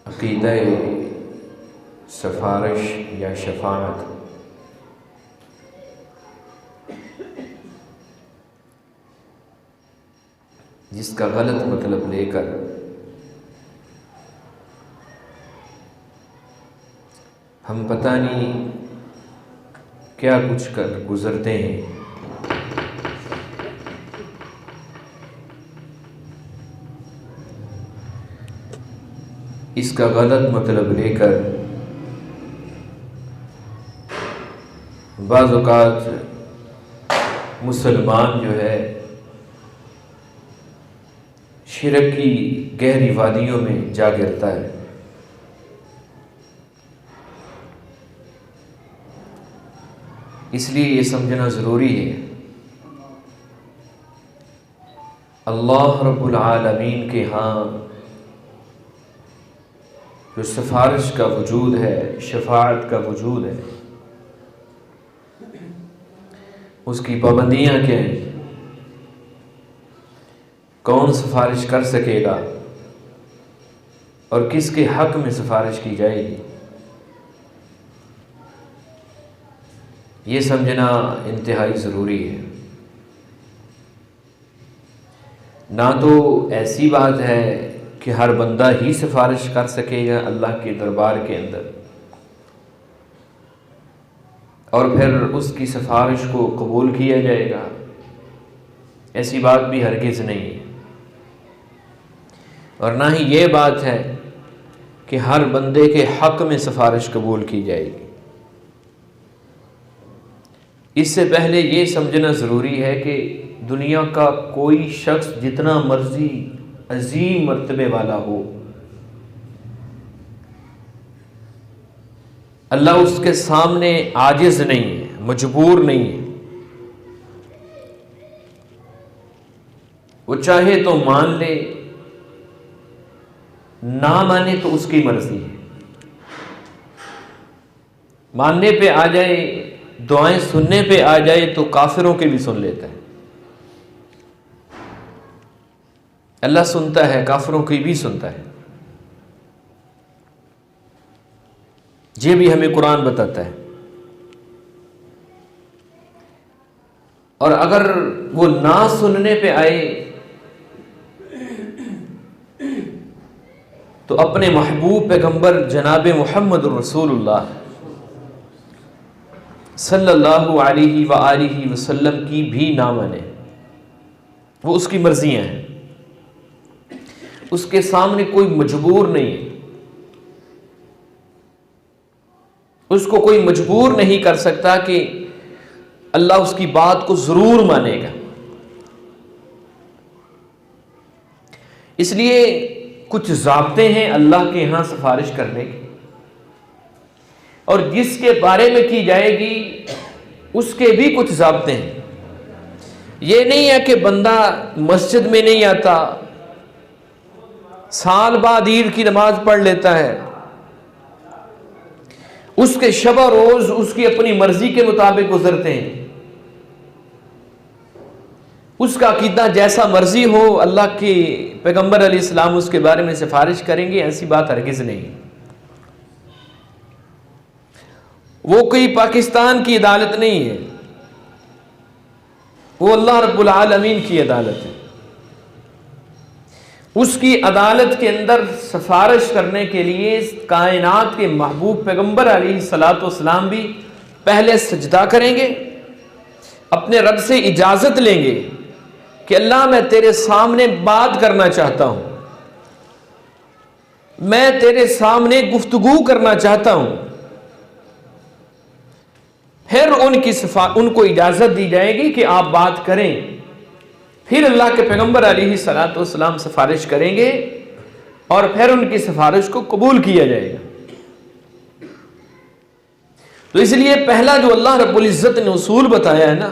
عقیدہ سفارش یا شفاعت جس کا غلط مطلب لے کر ہم پتہ نہیں کیا کچھ کر گزرتے ہیں. اس کا غلط مطلب لے کر بعض اوقات مسلمان جو ہے شرک کی گہری وادیوں میں جا گرتا ہے. اس لیے یہ سمجھنا ضروری ہے اللہ رب العالمین کے ہاں جو سفارش کا وجود ہے، شفاعت کا وجود ہے، اس کی پابندیاں کیا ہیں، کون سفارش کر سکے گا اور کس کے حق میں سفارش کی جائے گی، یہ سمجھنا انتہائی ضروری ہے. نہ تو ایسی بات ہے کہ ہر بندہ ہی سفارش کر سکے گا اللہ کے دربار کے اندر اور پھر اس کی سفارش کو قبول کیا جائے گا، ایسی بات بھی ہرگز نہیں ہے. اور نہ ہی یہ بات ہے کہ ہر بندے کے حق میں سفارش قبول کی جائے گی. اس سے پہلے یہ سمجھنا ضروری ہے کہ دنیا کا کوئی شخص جتنا مرضی عظیم مرتبے والا ہو، اللہ اس کے سامنے عاجز نہیں ہے، مجبور نہیں ہے. وہ چاہے تو مان لے، نہ مانے تو اس کی مرضی ہے. ماننے پہ آ جائے، دعائیں سننے پہ آ جائے تو کافروں کے بھی سن لیتا ہے. اللہ سنتا ہے، کافروں کی بھی سنتا ہے. یہ بھی ہمیں قرآن بتاتا ہے. اور اگر وہ نہ سننے پہ آئے تو اپنے محبوب پیغمبر جناب محمد رسول اللہ صلی اللہ علیہ وآلہ وسلم کی بھی نہ مانے. وہ اس کی مرضیاں ہیں، اس کے سامنے کوئی مجبور نہیں ہے، اس کو کوئی مجبور نہیں کر سکتا کہ اللہ اس کی بات کو ضرور مانے گا. اس لیے کچھ ضابطے ہیں اللہ کے ہاں سفارش کرنے کے، اور جس کے بارے میں کی جائے گی اس کے بھی کچھ ضابطے ہیں. یہ نہیں ہے کہ بندہ مسجد میں نہیں آتا، سال بعد عید کی نماز پڑھ لیتا ہے، اس کے شب و روز اس کی اپنی مرضی کے مطابق گزرتے ہیں، اس کا عقیدہ جیسا مرضی ہو، اللہ کے پیغمبر علیہ السلام اس کے بارے میں سفارش کریں گے، ایسی بات ہرگز نہیں. وہ کوئی پاکستان کی عدالت نہیں ہے، وہ اللہ رب العالمین کی عدالت ہے. اس کی عدالت کے اندر سفارش کرنے کے لیے کائنات کے محبوب پیغمبر علیہ الصلوۃ والسلام بھی پہلے سجدہ کریں گے، اپنے رب سے اجازت لیں گے کہ اللہ میں تیرے سامنے بات کرنا چاہتا ہوں، میں تیرے سامنے گفتگو کرنا چاہتا ہوں. پھر ان کو اجازت دی جائے گی کہ آپ بات کریں. پھر اللہ کے پیغمبر علیہ الصلوۃ والسلام سفارش کریں گے اور پھر ان کی سفارش کو قبول کیا جائے گا. تو اس لیے پہلا جو اللہ رب العزت نے اصول بتایا ہے نا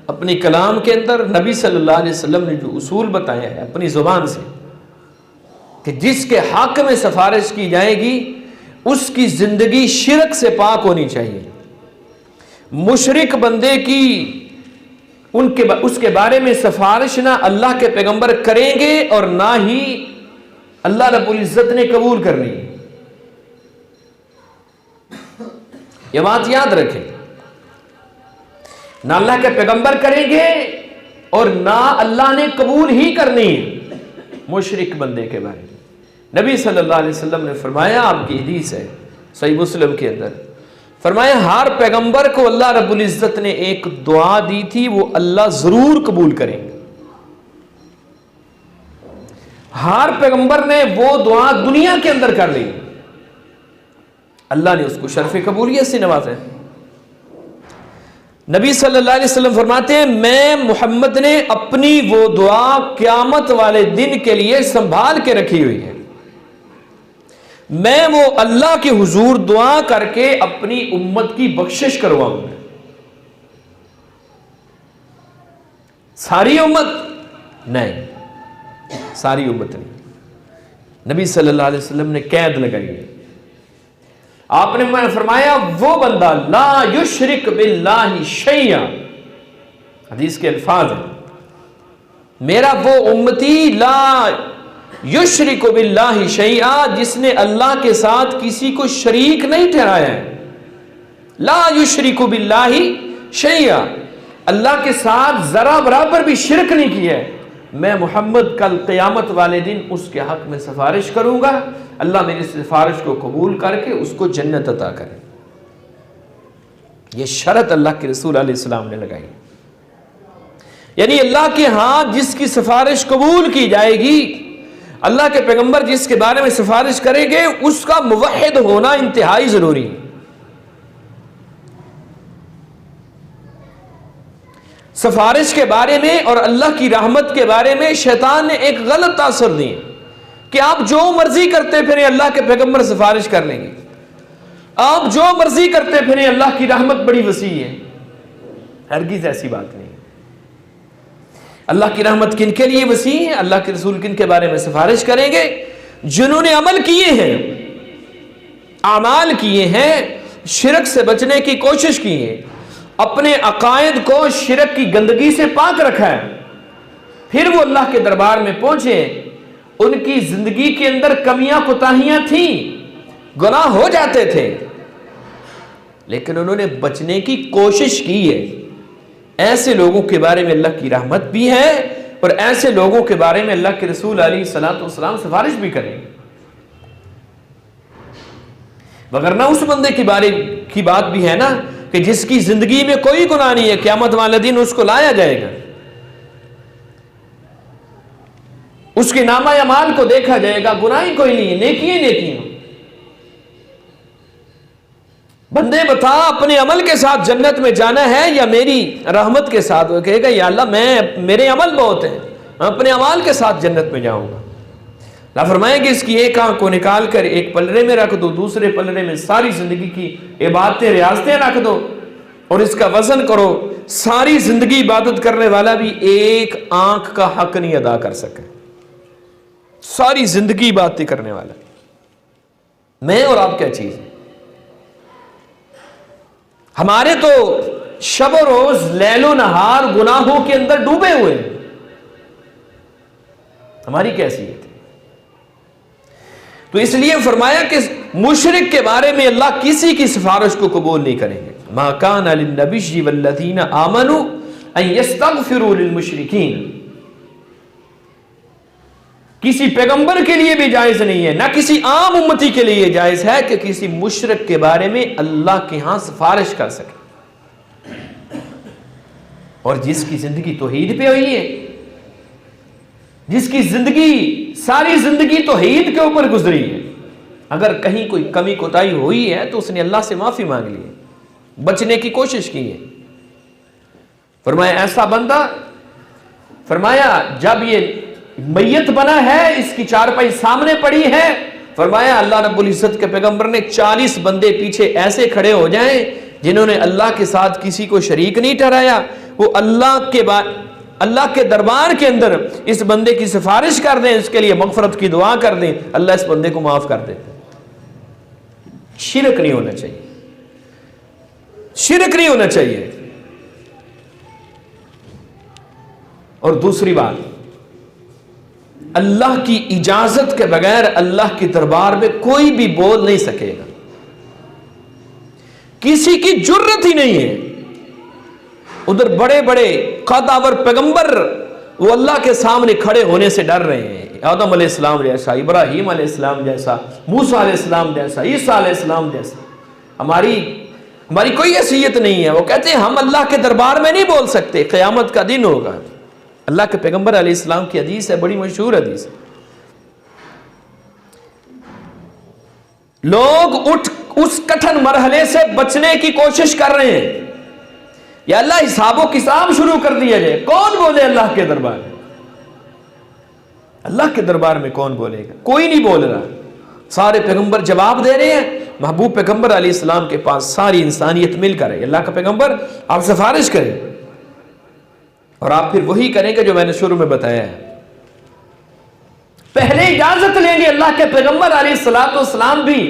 اپنی کلام کے اندر، نبی صلی اللہ علیہ وسلم نے جو اصول بتایا ہے اپنی زبان سے کہ جس کے حق میں سفارش کی جائے گی اس کی زندگی شرک سے پاک ہونی چاہیے. مشرک بندے کی اس کے بارے میں سفارش نہ اللہ کے پیغمبر کریں گے اور نہ ہی اللہ رب العزت نے قبول کرنی. یہ بات یاد رکھیں، نہ اللہ کے پیغمبر کریں گے اور نہ اللہ نے قبول ہی کرنی ہے مشرک بندے کے بارے میں۔ نبی صلی اللہ علیہ وسلم نے فرمایا، آپ کی حدیث ہے صحیح مسلم کے اندر، فرمایا ہر پیغمبر کو اللہ رب العزت نے ایک دعا دی تھی، وہ اللہ ضرور قبول کریں گے۔ ہر پیغمبر نے وہ دعا دنیا کے اندر کر لی، اللہ نے اس کو شرف قبولیت سے نوازا ہے۔ نبی صلی اللہ علیہ وسلم فرماتے ہیں، میں محمد نے اپنی وہ دعا قیامت والے دن کے لیے سنبھال کے رکھی ہوئی ہے، میں وہ اللہ کے حضور دعا کر کے اپنی امت کی بخشش کرواؤں گا۔ ساری امت نہیں، ساری امت نہیں، نبی صلی اللہ علیہ وسلم نے قید لگائی ہے۔ آپ نے فرمایا وہ بندہ لا یشرک باللہ شیئا، حدیث کے الفاظ ہیں، میرا وہ امتی لا یشرک باللہ شیئا، جس نے اللہ کے ساتھ کسی کو شریک نہیں ٹھہرایا ہے، لا یشرک باللہ شیئا، اللہ کے ساتھ ذرا برابر بھی شرک نہیں کیا ہے، میں محمد کل قیامت والے دن اس کے حق میں سفارش کروں گا، اللہ میری سفارش کو قبول کر کے اس کو جنت عطا کرے۔ یہ شرط اللہ کے رسول علیہ السلام نے لگائی، یعنی اللہ کے ہاں جس کی سفارش قبول کی جائے گی، اللہ کے پیغمبر جس کے بارے میں سفارش کریں گے، اس کا موحد ہونا انتہائی ضروری ہے۔ سفارش کے بارے میں اور اللہ کی رحمت کے بارے میں شیطان نے ایک غلط تاثر دی کہ آپ جو مرضی کرتے پھریں اللہ کے پیغمبر سفارش کر لیں گے، آپ جو مرضی کرتے پھریں اللہ کی رحمت بڑی وسیع ہے۔ ہرگز ایسی بات نہیں، اللہ کی رحمت کن کے لیے وسیع ہے؟ اللہ کے رسول کن کے بارے میں سفارش کریں گے؟ جنہوں نے عمل کیے ہیں، اعمال کیے ہیں، شرک سے بچنے کی کوشش کی ہے، اپنے عقائد کو شرک کی گندگی سے پاک رکھا ہے، پھر وہ اللہ کے دربار میں پہنچے، ان کی زندگی کے اندر کمیاں کوتاہیاں تھیں، گناہ ہو جاتے تھے، لیکن انہوں نے بچنے کی کوشش کی ہے، ایسے لوگوں کے بارے میں اللہ کی رحمت بھی ہے، اور ایسے لوگوں کے بارے میں اللہ کے رسول علیہ الصلوۃ والسلام سفارش بھی کریں گے۔ وگرنہ اس بندے کی بات بھی ہے نا کہ جس کی زندگی میں کوئی گناہ نہیں ہے، قیامت والے دن اس کو لایا جائے گا، اس کے نامہ اعمال کو دیکھا جائے گا، گناہ ہی کوئی نہیں ہے، نیکی نیکی ہوں۔ بندے بتا اپنے عمل کے ساتھ جنت میں جانا ہے یا میری رحمت کے ساتھ؟ وہ کہے گا یا اللہ میرے عمل بہت ہیں، میں اپنے عمل کے ساتھ جنت میں جاؤں گا۔ اللہ فرمائیں کہ اس کی ایک آنکھ کو نکال کر ایک پلڑے میں رکھ دو، دوسرے پلڑے میں ساری زندگی کی عبادتیں ریاضتیں رکھ دو، اور اس کا وزن کرو، ساری زندگی عبادت کرنے والا بھی ایک آنکھ کا حق نہیں ادا کر سکے، ساری زندگی عبادتیں کرنے والا، میں اور آپ کیا چیز ہے؟ ہمارے تو شب و روز لیل و نہار گناہوں کے اندر ڈوبے ہوئے ہیں، ہماری کیسی ہے؟ تو اس لیے فرمایا کہ مشرک کے بارے میں اللہ کسی کی سفارش کو قبول نہیں کریں گے۔ ما کان للنبی والذین آمنوا ان یستغفروا للمشرکین، کسی پیغمبر کے لیے بھی جائز نہیں ہے، نہ کسی عام امتی کے لیے جائز ہے کہ کسی مشرک کے بارے میں اللہ کے ہاں سفارش کر سکے۔ اور جس کی زندگی توحید پہ ہوئی ہے، جس کی زندگی ساری زندگی توحید کے اوپر گزری ہے، اگر کہیں کوئی کمی کوتاہی ہوئی ہے تو اس نے اللہ سے معافی مانگ لی ہے، بچنے کی کوشش کی ہے۔ فرمایا ایسا بندہ، فرمایا جب یہ میت بنا ہے، اس کی چارپائی سامنے پڑی ہے، فرمایا اللہ رب العزت کے پیغمبر نے 40 بندے پیچھے ایسے کھڑے ہو جائیں جنہوں نے اللہ کے ساتھ کسی کو شریک نہیں ٹھہرایا، وہ اللہ کے دربار کے اندر اس بندے کی سفارش کر دیں، اس کے لیے مغفرت کی دعا کر دیں، اللہ اس بندے کو معاف کر دیتے۔ شرک نہیں ہونا چاہیے، شرک نہیں ہونا چاہیے۔ اور دوسری بات، اللہ کی اجازت کے بغیر اللہ کے دربار میں کوئی بھی بول نہیں سکے گا۔ کسی کی جرت ہی نہیں ہے. ادھر بڑے بڑے قداور پیغمبر وہ اللہ کے سامنے کھڑے ہونے سے ڈر رہے ہیں. آدم علیہ السلام جیسا، ابراہیم علیہ السلام جیسا، موسیٰ علیہ السلام جیسا، عیسیٰ علیہ السلام جیسا. ہماری کوئی حیثیت نہیں ہے. وہ کہتے ہیں ہم اللہ کے دربار میں نہیں بول سکتے، قیامت کا دن ہوگا. اللہ کے پیغمبر علیہ السلام کی حدیث ہے، بڑی مشہور حدیث ہے. لوگ اس کٹھن مرحلے سے بچنے کی کوشش کر رہے ہیں. یا اللہ حساب و کتاب شروع کر دیا جائے. کون بولے اللہ کے دربار میں؟ اللہ کے دربار میں کون بولے گا؟ کوئی نہیں بول رہا. سارے پیغمبر جواب دے رہے ہیں. محبوب پیغمبر علیہ السلام کے پاس ساری انسانیت مل کر ہے. اللہ کا پیغمبر آپ سفارش کریں اور آپ پھر وہی کریں گے جو میں نے شروع میں بتایا ہے. پہلے اجازت لیں گے اللہ کے پیغمبر علیہ السلام بھی.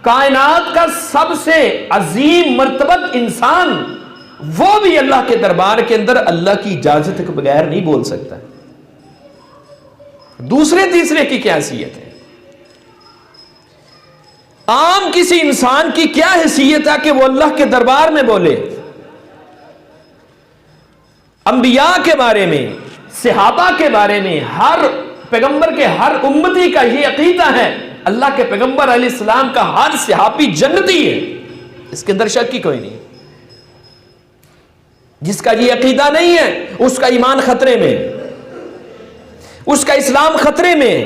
کائنات کا سب سے عظیم مرتبت انسان وہ بھی اللہ کے دربار کے اندر اللہ کی اجازت کے بغیر نہیں بول سکتا. دوسرے تیسرے کی کیا حیثیت ہے؟ عام کسی انسان کی کیا حیثیت ہے کہ وہ اللہ کے دربار میں بولے؟ انبیاء کے بارے میں، صحابہ کے بارے میں، ہر پیغمبر کے ہر امتی کا یہ عقیدہ ہے اللہ کے پیغمبر علیہ السلام کا ہر صحابی جنتی ہے. اس کے اندر شک کی کوئی نہیں. جس کا یہ عقیدہ نہیں ہے اس کا ایمان خطرے میں، اس کا اسلام خطرے میں.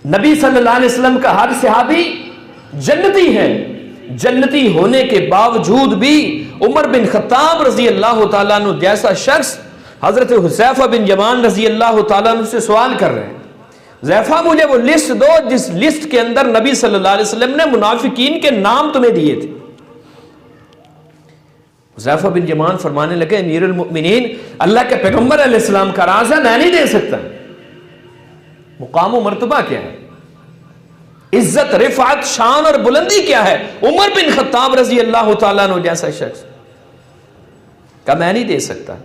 نبی صلی اللہ علیہ وسلم کا ہر صحابی جنتی ہے. جنتی ہونے کے باوجود بھی عمر بن خطاب رضی اللہ تعالیٰ عنہ جیسا شخص حضرت حذیفہ بن یمان رضی اللہ تعالیٰ عنہ سے سوال کر رہے ہیں، حذیفہ مجھے وہ لسٹ دو جس لسٹ کے اندر نبی صلی اللہ علیہ وسلم نے منافقین کے نام تمہیں دیے تھے. حذیفہ بن یمان فرمانے لگے امیر المؤمنین اللہ کے پیغمبر علیہ السلام کا راز ہے، میں نہیں دے سکتا. مقام و مرتبہ کیا ہے، عزت، رفعت، شان اور بلندی کیا ہے. عمر بن خطاب رضی اللہ تعالیٰ عنہ جیسا شخص کہا میں نہیں دے سکتا.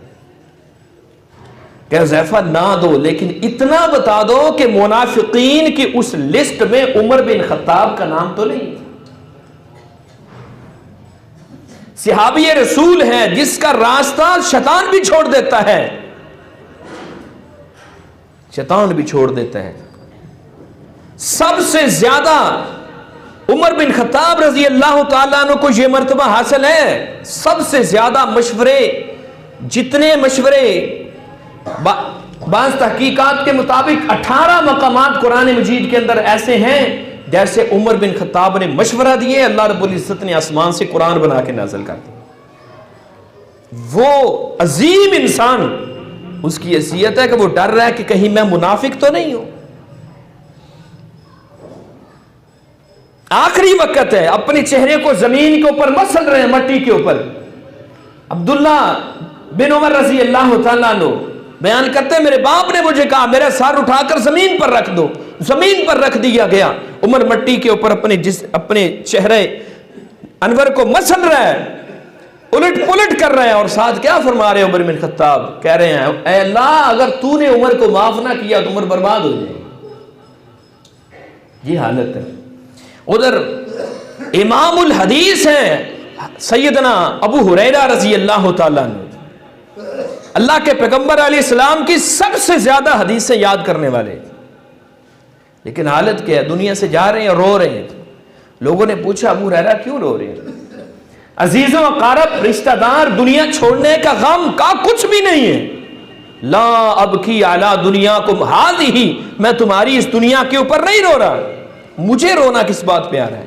کہ حذیفہ نہ دو لیکن اتنا بتا دو کہ منافقین کی اس لسٹ میں عمر بن خطاب کا نام تو نہیں. صحابی رسول ہے جس کا راستہ شیطان بھی چھوڑ دیتا ہے، شیطان بھی چھوڑ دیتا ہے. سب سے زیادہ عمر بن خطاب رضی اللہ تعالیٰ عنہ کو یہ مرتبہ حاصل ہے. سب سے زیادہ مشورے، جتنے مشورے، بعض تحقیقات کے مطابق 18 مقامات قرآن مجید کے اندر ایسے ہیں جیسے عمر بن خطاب نے مشورہ دیے، اللہ رب العزت نے آسمان سے قرآن بنا کے نازل کر دیا. وہ عظیم انسان، اس کی حیثیت ہے کہ وہ ڈر رہا ہے کہ کہیں میں منافق تو نہیں ہوں. آخری وقت ہے، اپنے چہرے کو زمین کے اوپر مسل رہے ہیں، مٹی کے اوپر. عبداللہ بن عمر رضی اللہ تعالیٰ عنہ بیان کرتے ہیں میرے باپ نے مجھے کہا میرا سر اٹھا کر زمین پر رکھ دو. زمین پر رکھ دیا گیا. عمر مٹی کے اوپر اپنے چہرے انور کو مسل رہا ہے، الٹ پلٹ کر رہے ہیں، اور ساتھ کیا فرما رہے ہیں عمر بن خطاب؟ کہہ رہے ہیں اے اللہ اگر تو نے عمر کو معاف نہ کیا تو عمر برباد ہو جائے. یہ حالت ہے. ادھر امام الحدیث ہیں سیدنا ابو ہریرہ رضی اللہ تعالیٰ عنہ، اللہ کے پیغمبر علیہ السلام کی سب سے زیادہ حدیثیں یاد کرنے والے. لیکن حالت کیا ہے؟ دنیا سے جا رہے ہیں اور رو رہے ہیں. لوگوں نے پوچھا ابو ہریرہ کیوں رو رہے ہیں؟ عزیزوں اقارب رشتہ دار، دنیا چھوڑنے کا غم کا کچھ بھی نہیں ہے. لا ابکی علی دنیاکم ہذہ، میں تمہاری اس دنیا کے اوپر نہیں رو رہا. مجھے رونا کس بات پہ آ رہا ہے؟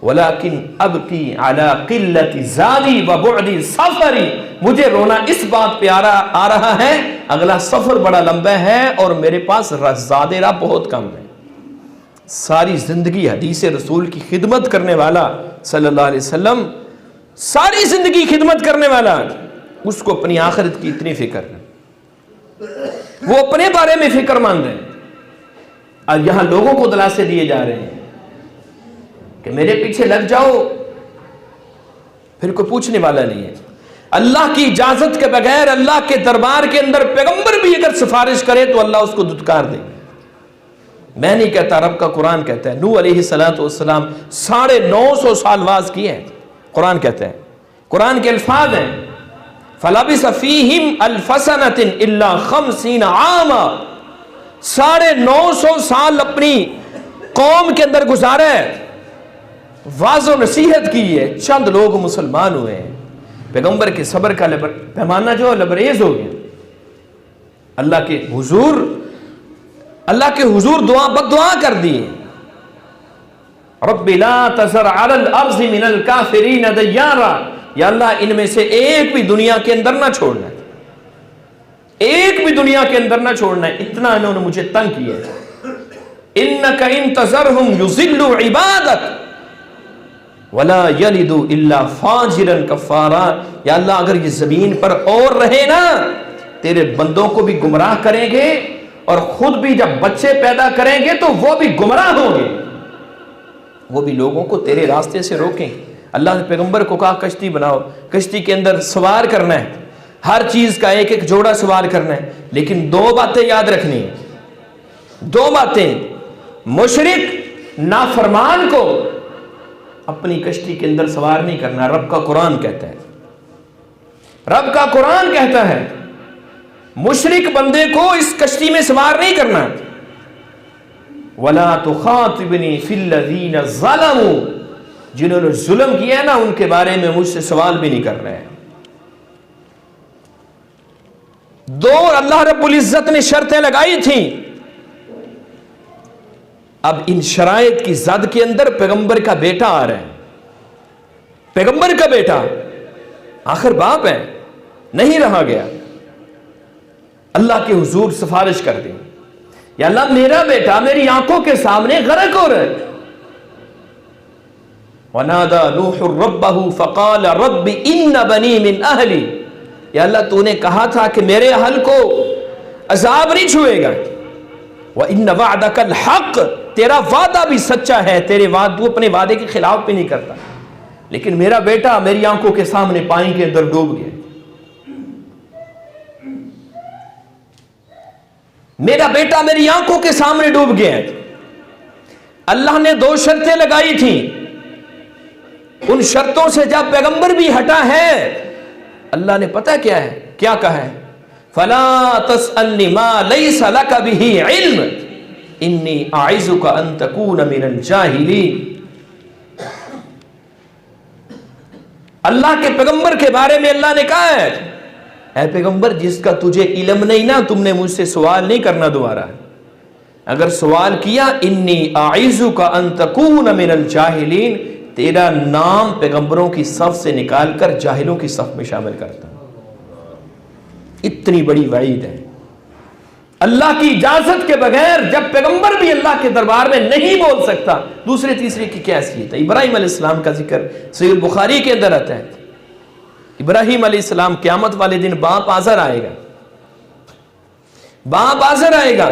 ولیکن ابکی علی قلت زادی و بعد سفری، مجھے رونا اس بات پہ آ رہا ہے اگلا سفر بڑا لمبا ہے اور میرے پاس زاد راہ بہت کم ہے. ساری زندگی حدیث رسول کی خدمت کرنے والا صلی اللہ علیہ وسلم، ساری زندگی خدمت کرنے والا، اس کو اپنی آخرت کی اتنی فکر ہے، وہ اپنے بارے میں فکر مند ہے. اور یہاں لوگوں کو دلاسے دیے جا رہے ہیں کہ میرے پیچھے لگ جاؤ، پھر کوئی پوچھنے والا نہیں ہے. اللہ کی اجازت کے بغیر اللہ کے دربار کے اندر پیغمبر بھی اگر سفارش کرے تو اللہ اس کو دھتکار دے. میں نہیں کہتا، رب کا قرآن کہتا ہے۔ نوح علیہ السلام 950 سال واز کیے ہیں، قرآن کہتا ہے، قرآن کے الفاظ ہیں فَلَبِثَ فِيهِمْ أَلْفَ سَنَةٍ إِلَّا 50 عَامًا، 950 سال اپنی قوم کے اندر گزارا ہے، واض و نصیحت کی ہے، چند لوگ مسلمان ہوئے ہیں، پیغمبر کے صبر کا پیمانہ جو لبریز ہو گیا۔ اللہ کے حضور بد دعا کر دی، رب لا تذر علی الارض من الکافرین دیارا، یا اللہ ان میں سے ایک بھی دنیا کے اندر نہ چھوڑنا، ایک بھی دنیا کے اندر نہ چھوڑنا، اتنا انہوں نے مجھے تنگ کیا ہے۔ انک ان تذرہم یضلوا عبادک ولا یلدوا الا فاجرا کفارا، یا اللہ اگر یہ زمین پر اور رہے نا، تیرے بندوں کو بھی گمراہ کریں گے، اور خود بھی جب بچے پیدا کریں گے تو وہ بھی گمراہ ہوں گے، وہ بھی لوگوں کو تیرے راستے سے روکیں۔ اللہ نے پیغمبر کو کہا کشتی بناؤ، کشتی کے اندر سوار کرنا ہے، ہر چیز کا ایک ایک جوڑا سوار کرنا ہے، لیکن 2 باتیں یاد رکھنی ہیں، 2 باتیں، مشرک نافرمان کو اپنی کشتی کے اندر سوار نہیں کرنا، رب کا قرآن کہتا ہے، رب کا قرآن کہتا ہے مشرک بندے کو اس کشتی میں سوار نہیں کرنا۔ وَلَا تُخَاطِبْنِي فِي الَّذِينَ ظَلَمُوا، جنہوں نے ظلم کیا ہے نا ان کے بارے میں مجھ سے سوال بھی نہیں کر رہے ہیں۔ 2 اللہ رب العزت نے شرطیں لگائی تھیں، اب ان شرائط کی زد کے اندر پیغمبر کا بیٹا آ رہا ہے، پیغمبر کا بیٹا آخر باپ ہے، نہیں رہا گیا، اللہ کے حضور سفارش کر دی، یا اللہ میرا بیٹا میری آنکھوں کے سامنے غرق ہو رہا ہے۔ وَنَادَى نُوحٌ رَبَّهُ فَقَالَ رَبِّ إِنَّ بَنِي مِنْ أَهْلِي، یا اللہ تو نے کہا تھا کہ میرے اہل کو عذاب نہیں چھوئے گا، وَإِنَّ وَعْدَكَ الْحَقِّ، تیرا وعدہ بھی سچا ہے، تو اپنے وعدے کے خلاف بھی نہیں کرتا، لیکن میرا بیٹا میری آنکھوں کے سامنے پانی کے اندر ڈوب گیا، میرا بیٹا میری آنکھوں کے سامنے ڈوب گیا۔ اللہ نے 2 شرطیں لگائی تھیں، ان شرطوں سے جب پیغمبر بھی ہٹا ہے، اللہ نے پتہ کیا ہے کیا کہا ہے، فَلَا تَسْأَلْنِ مَا لَيْسَ لَكَ بِهِ عِلْمٍ إِنِّي أَعِظُكَ أَن تَكُونَ مِنَ الْجَاهِلِينَ۔ اللہ کے پیغمبر کے بارے میں اللہ نے کہا ہے، اے پیغمبر جس کا تجھے علم نہیں نا، تم نے مجھ سے سوال نہیں کرنا دوبارہ، اگر سوال کیا انی اعیذک ان تکون من الجاہلین، تیرا نام پیغمبروں کی صف سے نکال کر جاہلوں کی صف میں شامل کرتا۔ اتنی بڑی وعید ہے، اللہ کی اجازت کے بغیر جب پیغمبر بھی اللہ کے دربار میں نہیں بول سکتا، دوسرے تیسرے کی کیا حیثیت ہے۔ ابراہیم علیہ السلام کا ذکر صحیح بخاری کے اندر آتا ہے، ابراہیم علیہ السلام قیامت والے دن باپ حاضر آئے گا، باپ حاضر آئے گا،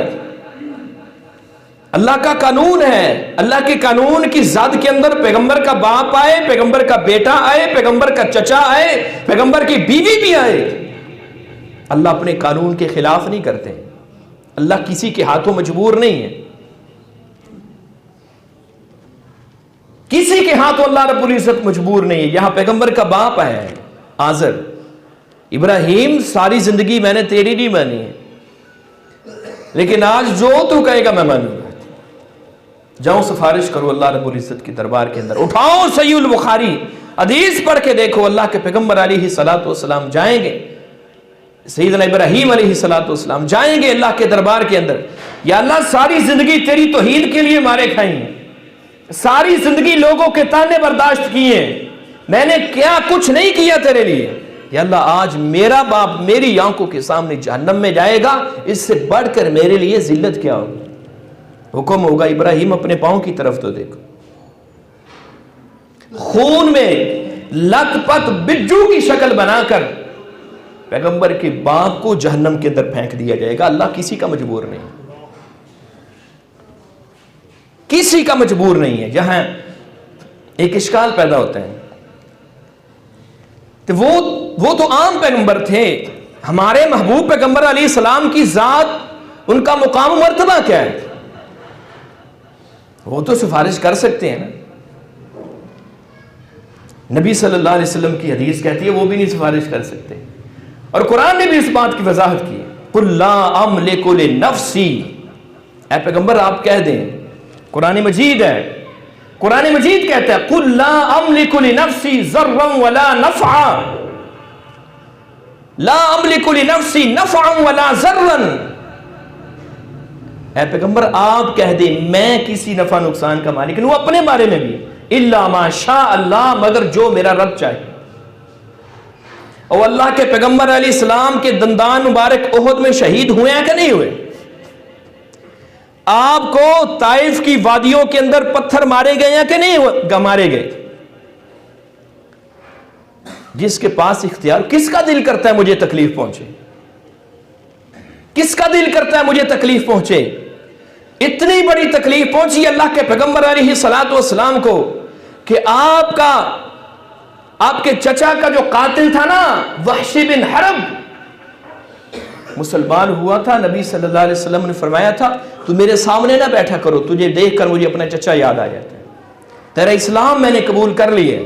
اللہ کا قانون ہے، اللہ کے قانون کی زد کے اندر پیغمبر کا باپ آئے، پیغمبر کا بیٹا آئے، پیغمبر کا چچا آئے، پیغمبر کی بیوی بھی آئے، اللہ اپنے قانون کے خلاف نہیں کرتے، اللہ کسی کے ہاتھوں مجبور نہیں ہے، کسی کے ہاتھوں اللہ رب العزت مجبور نہیں ہے۔ یہاں پیغمبر کا باپ آیا ہے آزر، ابراہیم ساری زندگی میں نے تیری نہیں مانی ہے، لیکن آج جو تو کہے گا میں مانوں گا، جاؤ سفارش کرو اللہ رب العزت کی دربار کے اندر، اٹھاؤ صحیح البخاری حدیث پڑھ کے دیکھو، اللہ کے پیغمبر علیہ السلام جائیں گے، سیدنا ابراہیم علیہ السلام جائیں گے اللہ کے دربار کے اندر، یا اللہ ساری زندگی تیری توحید کے لیے مارے کھائیں ہیں، ساری زندگی لوگوں کے تانے برداشت کیے، میں نے کیا کچھ نہیں کیا تیرے لیے، یا اللہ آج میرا باپ میری آنکھوں کے سامنے جہنم میں جائے گا، اس سے بڑھ کر میرے لیے ذلت کیا ہوگی۔ حکم ہوگا ابراہیم اپنے پاؤں کی طرف تو دیکھو، خون میں لت پت بجو کی شکل بنا کر پیغمبر کے باپ کو جہنم کے اندر پھینک دیا جائے گا۔ اللہ کسی کا مجبور نہیں، کسی کا مجبور نہیں ہے۔ جہاں ایک اشکال پیدا ہوتا ہے، تو وہ تو عام پیغمبر تھے، ہمارے محبوب پیغمبر علیہ السلام کی ذات، ان کا مقام و مرتبہ کیا ہے؟ وہ تو سفارش کر سکتے ہیں نا. نبی صلی اللہ علیہ وسلم کی حدیث کہتی ہے وہ بھی نہیں سفارش کر سکتے. اور قرآن نے بھی اس بات کی وضاحت کی ہے. قُلْ لَا أَمْلِكُ لِنَفْسِي، اے پیغمبر آپ کہہ دیں، قرآن مجید ہے، قرآن مجید کہتا ہے قُلْ لَا أَمْلِكُ لِنَفْسِي ضَرًّا وَلَا نَفْعًا، لَا أَمْلِكُ لِنَفْسِي نَفْعًا وَلَا ضَرًّا. اے پیغمبر آپ کہہ دیں میں کسی نفع نقصان کا مالک نہیں ہوں اپنے بارے میں بھی، الا ما شاء اللہ، مگر جو میرا رب چاہے. اور اللہ کے پیغمبر علیہ السلام کے دندان مبارک احد میں شہید ہوئے ہیں کہ نہیں ہوئے؟ آپ کو طائف کی وادیوں کے اندر پتھر مارے گئے ہیں کہ نہیں مارے گئے؟ جس کے پاس اختیار، کس کا دل کرتا ہے مجھے تکلیف پہنچے؟ کس کا دل کرتا ہے مجھے تکلیف پہنچے؟ اتنی بڑی تکلیف پہنچی اللہ کے پیغمبر علیہ الصلوۃ والسلام کو کہ آپ کے چچا کا جو قاتل تھا نا وحشی بن حرب، مسلمان ہوا تھا. نبی صلی اللہ علیہ وسلم نے فرمایا تھا تو میرے سامنے نہ بیٹھا کرو، تجھے دیکھ کر مجھے اپنا چچا یاد آ جاتا ہے. تیرا اسلام میں نے قبول کر لی ہے،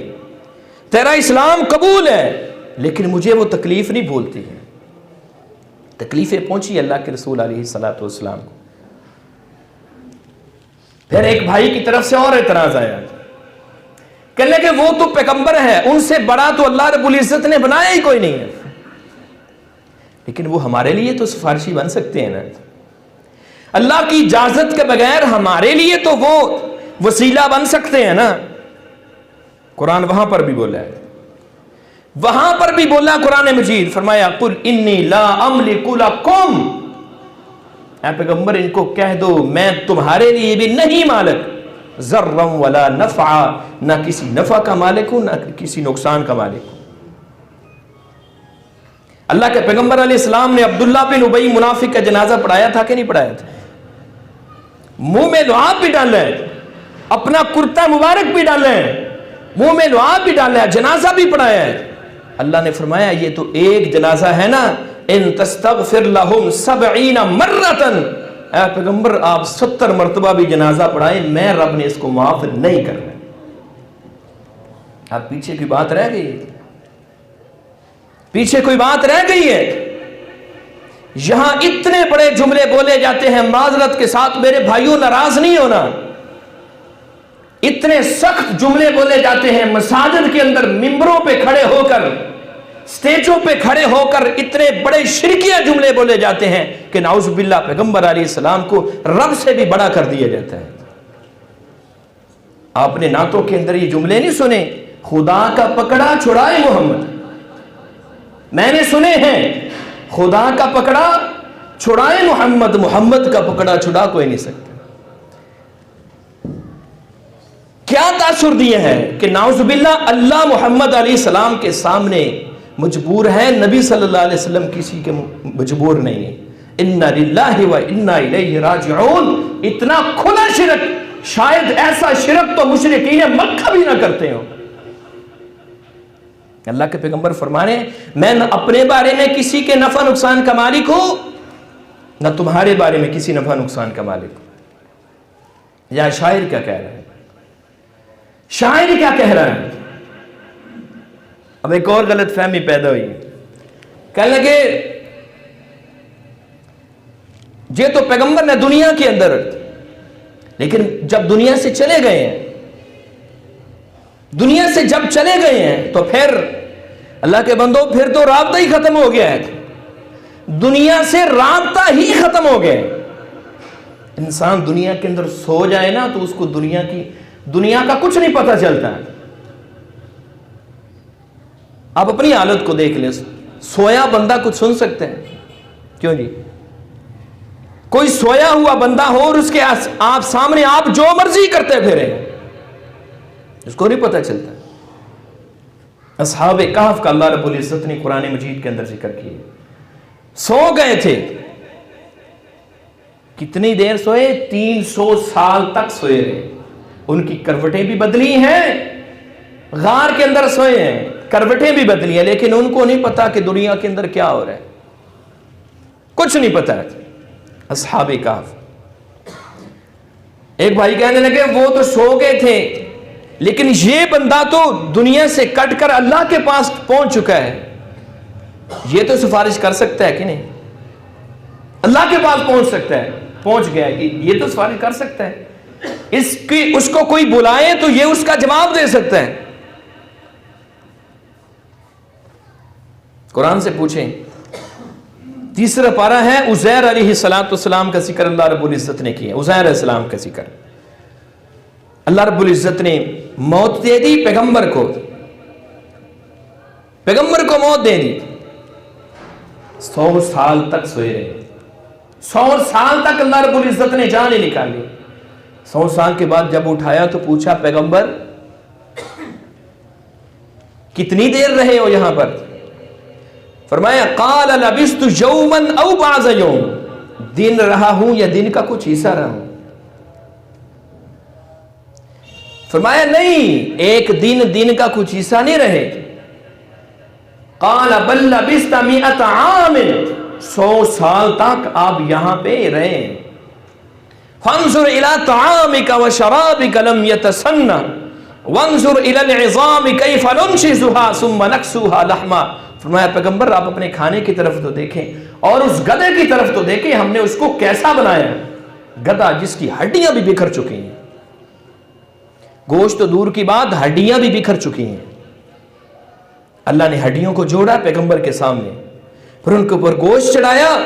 تیرا اسلام قبول ہے، لیکن مجھے وہ تکلیف نہیں بھولتی ہے. تکلیفیں پہنچی اللہ کے رسول علیہ الصلوۃ والسلام کو. پھر ایک بھائی کی طرف سے اور اعتراض آیا، کہنے کہ وہ تو پیغمبر ہے، ان سے بڑا تو اللہ رب العزت نے بنایا ہی کوئی نہیں ہے، لیکن وہ ہمارے لیے تو سفارشی بن سکتے ہیں نا. اللہ کی اجازت کے بغیر ہمارے لیے تو وہ وسیلہ بن سکتے ہیں نا. قرآن وہاں پر بھی بولا ہے، وہاں پر بھی بولا قرآن مجید، فرمایا قُلْ إِنِّي لَا أَمْلِكُ لَكُمْ، اے پیغمبر ان کو کہہ دو میں تمہارے لیے بھی نہیں مالک، ذرًا ولا نفعا، نہ کسی نفع کا مالک ہوں نہ کسی نقصان کا مالک ہوں. اللہ کے پیغمبر علیہ السلام نے عبداللہ بن ابی منافق کا جنازہ پڑھایا تھا کہ نہیں پڑھایا تھا؟ منہ میں لعاب بھی ڈالا ہے، اپنا کرتا مبارک بھی ڈالا ہے، منہ میں لعاب بھی ڈالا ہے، جنازہ بھی پڑھایا ہے. اللہ نے فرمایا یہ تو ایک جنازہ ہے نا، ان تستغفر لهم 70 مرۃ، اے پیغمبر آپ 70 مرتبہ بھی جنازہ پڑھائیں میں رب نے اس کو معاف نہیں کرنا. آپ پیچھے کوئی بات رہ گئی ہے؟ پیچھے کوئی بات رہ گئی ہے؟ یہاں اتنے بڑے جملے بولے جاتے ہیں، معذرت کے ساتھ میرے بھائیوں ناراض نہیں ہونا، اتنے سخت جملے بولے جاتے ہیں مساجد کے اندر، ممبروں پہ کھڑے ہو کر، سٹیجوں پہ کھڑے ہو کر اتنے بڑے شرکیہ جملے بولے جاتے ہیں کہ نعوذ باللہ پیغمبر علیہ السلام کو رب سے بھی بڑا کر دیا جاتا ہے. آپ نے نعتوں کے اندر یہ جملے نہیں سنے، خدا کا پکڑا چھڑائے محمد، میں نے سنے ہیں، خدا کا پکڑا چھڑائے محمد، محمد کا پکڑا چھڑا کوئی نہیں سکتا. کیا تاثر دیے ہیں کہ نعوذ باللہ اللہ محمد علیہ السلام کے سامنے مجبور ہے، نبی صلی اللہ علیہ وسلم کسی کے مجبور نہیں ہے. انا للہ و انا الیہ راجعون، اتنا کھلا شرک، شاید ایسا شرک تو مشرکین مکہ بھی نہ کرتے ہوں. اللہ کے پیغمبر فرمانے میں نہ اپنے بارے میں کسی کے نفع نقصان کا مالک ہوں نہ تمہارے بارے میں کسی نفع نقصان کا مالک ہوں. یا شاعر کیا کہہ رہا ہے؟ شاعر کیا کہہ رہا ہے؟ اب ایک اور غلط فہمی پیدا ہوئی، کہنے لگے یہ تو پیغمبر نے دنیا کے اندر، لیکن جب دنیا سے چلے گئے ہیں، دنیا سے جب چلے گئے ہیں تو پھر اللہ کے بندوں پھر تو رابطہ ہی ختم ہو گیا ہے، دنیا سے رابطہ ہی ختم ہو گیا. انسان دنیا کے اندر سو جائے نا تو اس کو دنیا کا کچھ نہیں پتہ چلتا ہے. آپ اپنی حالت کو دیکھ لیں، سویا بندہ کچھ سن سکتے ہیں؟ کیوں جی؟ کوئی سویا ہوا بندہ ہو اور اس کے آپ سامنے آپ جو مرضی کرتے پھریں، اس کو نہیں پتہ چلتا. اصحاب کہف کا اللہ رب العزت نے قرآن مجید کے اندر ذکر کیا، سو گئے تھے. کتنی دیر سوئے؟ 300 سال تک سوئے رہے. ان کی کروٹیں بھی بدلی ہیں، غار کے اندر سوئے ہیں، کروٹیں بھی بدلی ہیں، لیکن ان کو نہیں پتا کہ دنیا کے اندر کیا ہو رہا ہے، کچھ نہیں پتا. اصحاب کہف ایک بھائی کہنے لگے وہ تو سو گئے تھے لیکن یہ بندہ تو دنیا سے کٹ کر اللہ کے پاس پہنچ چکا ہے، یہ تو سفارش کر سکتا ہے کہ نہیں؟ اللہ کے پاس پہنچ سکتا ہے، پہنچ گیا ہے، یہ تو سفارش کر سکتا ہے، اس کو کوئی بلائے تو یہ اس کا جواب دے سکتا ہے۔ قرآن سے پوچھیں، تیسرا پارہ ہے، عزیر علیہ السلام کا ذکر اللہ رب العزت نے کیا، عزیر علیہ السلام کا ذکر۔ اللہ رب العزت نے موت دے دی پیغمبر کو موت دے دی، 100 سال تک سوئے رہے، 100 سال تک اللہ رب العزت نے جان ہی نکالی۔ 100 سال کے بعد جب اٹھایا تو پوچھا پیغمبر کتنی دیر رہے ہو یہاں پر؟ فرمایا قال لبثت یوما او بعض یوم، دن رہا ہوں یا دن کا کچھ حصہ رہا ہوں۔ فرمایا نہیں، ایک دن کا کچھ حصہ نہیں رہے۔ قال بل لبثت 100 عام، 100 سال تک آپ یہاں پہ رہے۔ فانظر الى طعامك وشرابك لم يتسنى وانظر الى العظام كيف ننشزها ثم نكسوها لحما۔ فرمایا پیغمبر آپ اپنے کھانے کی طرف تو دیکھیں اور اس گدھے کی طرف تو دیکھیں، ہم نے اس کو کیسا بنایا ہے، گدھا جس کی ہڈیاں بھی بکھر چکی ہیں، گوشت تو دور کی بات ہڈیاں بھی بکھر چکی ہیں۔ اللہ نے ہڈیوں کو جوڑا پیغمبر کے سامنے، پھر ان کے اوپر گوشت چڑھایا،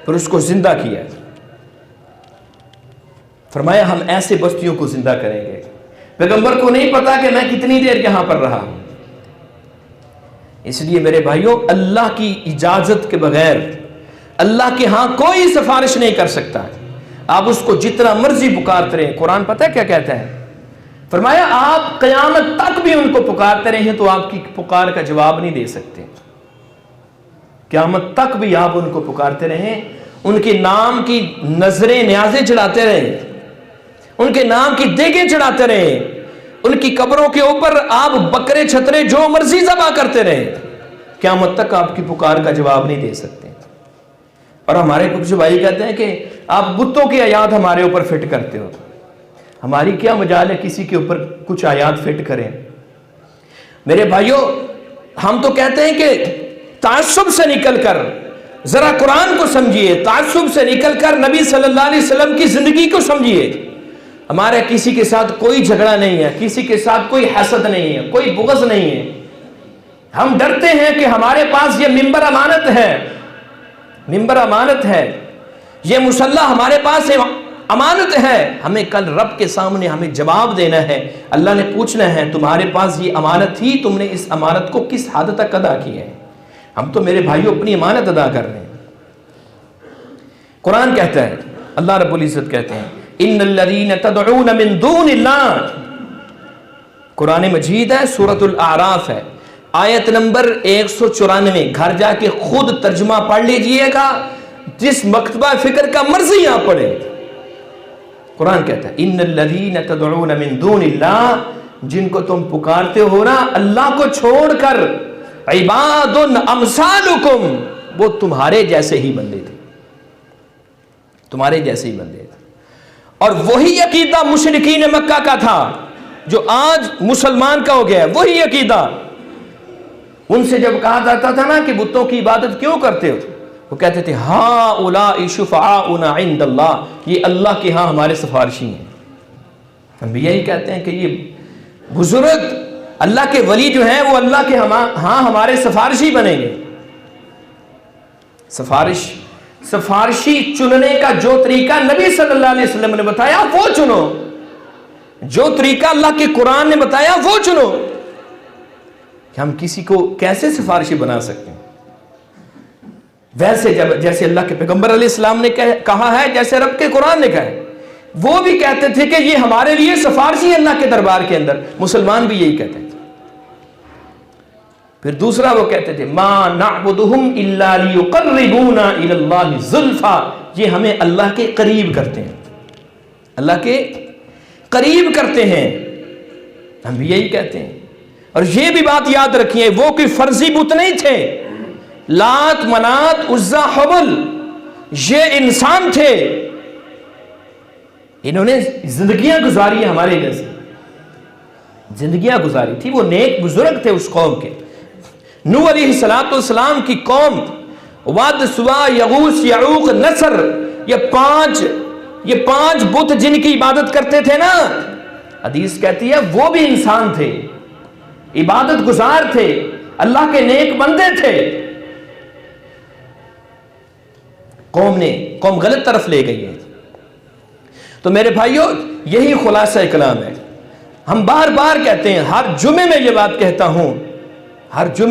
پھر اس کو زندہ کیا۔ فرمایا ہم ایسے بستیوں کو زندہ کریں گے۔ پیغمبر کو نہیں پتا کہ میں کتنی دیر یہاں پر رہا ہوں۔ اس لیے میرے بھائیوں، اللہ کی اجازت کے بغیر اللہ کے ہاں کوئی سفارش نہیں کر سکتا۔ آپ اس کو جتنا مرضی پکارتے رہیں، قرآن پتہ ہے کیا کہتا ہے؟ فرمایا آپ قیامت تک بھی ان کو پکارتے رہیں تو آپ کی پکار کا جواب نہیں دے سکتے۔ قیامت تک بھی آپ ان کو پکارتے رہیں، ان کے نام کی نظریں نیازیں چڑھاتے رہیں، ان کے نام کی دیگیں چڑھاتے رہیں، ان کی قبروں کے اوپر آپ بکرے چھترے جو مرضی ذبح کرتے رہیں، قیامت تک آپ کی پکار کا جواب نہیں دے سکتے۔ اور ہمارے کچھ بھائی کہتے ہیں کہ آپ بتوں کی آیات ہمارے اوپر فٹ کرتے ہو، ہماری کیا مجال ہے کسی کے اوپر کچھ آیات فٹ کریں؟ میرے بھائیوں، ہم تو کہتے ہیں کہ تعصب سے نکل کر ذرا قرآن کو سمجھیے، تعصب سے نکل کر نبی صلی اللہ علیہ وسلم کی زندگی کو سمجھیے۔ ہمارے کسی کے ساتھ کوئی جھگڑا نہیں ہے، کسی کے ساتھ کوئی حسد نہیں ہے، کوئی بغض نہیں ہے۔ ہم ڈرتے ہیں کہ ہمارے پاس یہ ممبر امانت ہے، ممبر امانت ہے، یہ مصلی ہمارے پاس امانت ہے، ہمیں کل رب کے سامنے ہمیں جواب دینا ہے۔ اللہ نے پوچھنا ہے تمہارے پاس یہ امانت تھی، تم نے اس امانت کو کس حد تک ادا کی ہے؟ ہم تو میرے بھائیوں اپنی امانت ادا کر رہے ہیں۔ قرآن کہتا ہے، اللہ رب العزت کہتے ہیں ان الذین تدعون من دون اللہ، قرآن مجید ہے، سورۃ الاعراف ہے، آیت نمبر 194۔ گھر جا کے خود ترجمہ پڑھ لیجئے گا، جس مکتبہ فکر کا مرضی آپ پڑھیں۔ قرآن کہتا ہے ان الذین تدعون من دون اللہ، جن کو تم پکارتے ہو نا اللہ کو چھوڑ کر، عباد امثالکم، وہ تمہارے جیسے ہی بندے تھے، تمہارے جیسے ہی بندے تھے۔ اور وہی عقیدہ مشرکین مکہ کا تھا جو آج مسلمان کا ہو گیا ہے، وہی عقیدہ۔ ان سے جب کہا جاتا تھا نا کہ بتوں کی عبادت کیوں کرتے ہو، وہ کہتے تھے ہؤلاء شفعاؤنا عند اللہ، یہ اللہ کے ہاں ہمارے سفارشی ہیں۔ ہم بھی یہی کہتے ہیں کہ یہ بزرگ اللہ کے ولی جو ہیں وہ اللہ کے ہاں ہمارے سفارشی بنیں گے۔ سفارشی چننے کا جو طریقہ نبی صلی اللہ علیہ وسلم نے بتایا وہ چنو، جو طریقہ اللہ کے قرآن نے بتایا وہ چنو۔ کہ ہم کسی کو کیسے سفارشی بنا سکتے ہیں؟ ویسے جیسے اللہ کے پیغمبر علیہ السلام نے کہا ہے، جیسے رب کے قرآن نے کہا ہے، وہ بھی کہتے تھے کہ یہ ہمارے لیے سفارشی ہے اللہ کے دربار کے اندر۔ مسلمان بھی یہی کہتے تھے۔ پھر دوسرا وہ کہتے تھے ما نعبدہم الا لیقربونا الی اللہ زلفا، یہ ہمیں اللہ کے قریب کرتے ہیں، اللہ کے قریب کرتے ہیں۔ ہم بھی یہی کہتے ہیں۔ اور یہ بھی بات یاد رکھیے، وہ کوئی فرضی بت نہیں تھے۔ لات، منات، عزا، حبل یہ انسان تھے، انہوں نے زندگیاں گزاری ہیں ہمارے جیسے، زندگیاں گزاری تھی، وہ نیک بزرگ تھے اس قوم کے۔ نوح علیہ السلام کی قوم واد، سوا، یغوث، یعوق، نصر، یہ پانچ بت جن کی عبادت کرتے تھے نا، حدیث کہتی ہے وہ بھی انسان تھے، عبادت گزار تھے، اللہ کے نیک بندے تھے۔ قوم غلط طرف لے گئی ہے۔ تو میرے بھائیوں، یہی خلاصہ کلام ہے۔ ہم بار بار کہتے ہیں، ہر جمعے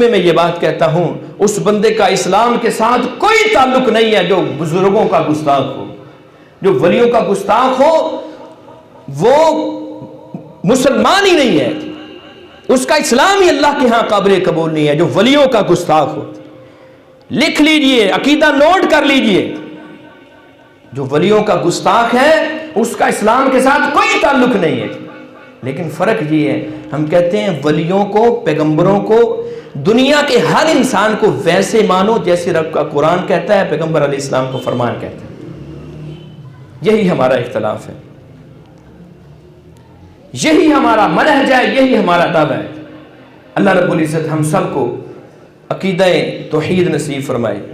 میں یہ بات کہتا ہوں، اس بندے کا اسلام کے ساتھ کوئی تعلق نہیں ہے جو بزرگوں کا گستاخ ہو، جو ولیوں کا گستاخ ہو، وہ مسلمان ہی نہیں ہے، اس کا اسلام ہی اللہ کے ہاں قابل قبول نہیں ہے۔ جو ولیوں کا گستاخ ہو، لکھ لیجئے، عقیدہ نوٹ کر لیجئے، جو ولیوں کا گستاخ ہے اس کا اسلام کے ساتھ کوئی تعلق نہیں ہے۔ لیکن فرق یہ ہے، ہم کہتے ہیں ولیوں کو، پیغمبروں کو، دنیا کے ہر انسان کو ویسے مانو جیسے رب کا قرآن کہتا ہے، پیغمبر علیہ السلام کو فرمان کہتا ہے۔ یہی ہمارا اختلاف ہے، یہی ہمارا منہج ہے، یہی ہمارا دعویٰ ہے۔ اللہ رب العزت ہم سب کو عقیدہ توحید نصیب فرمائے۔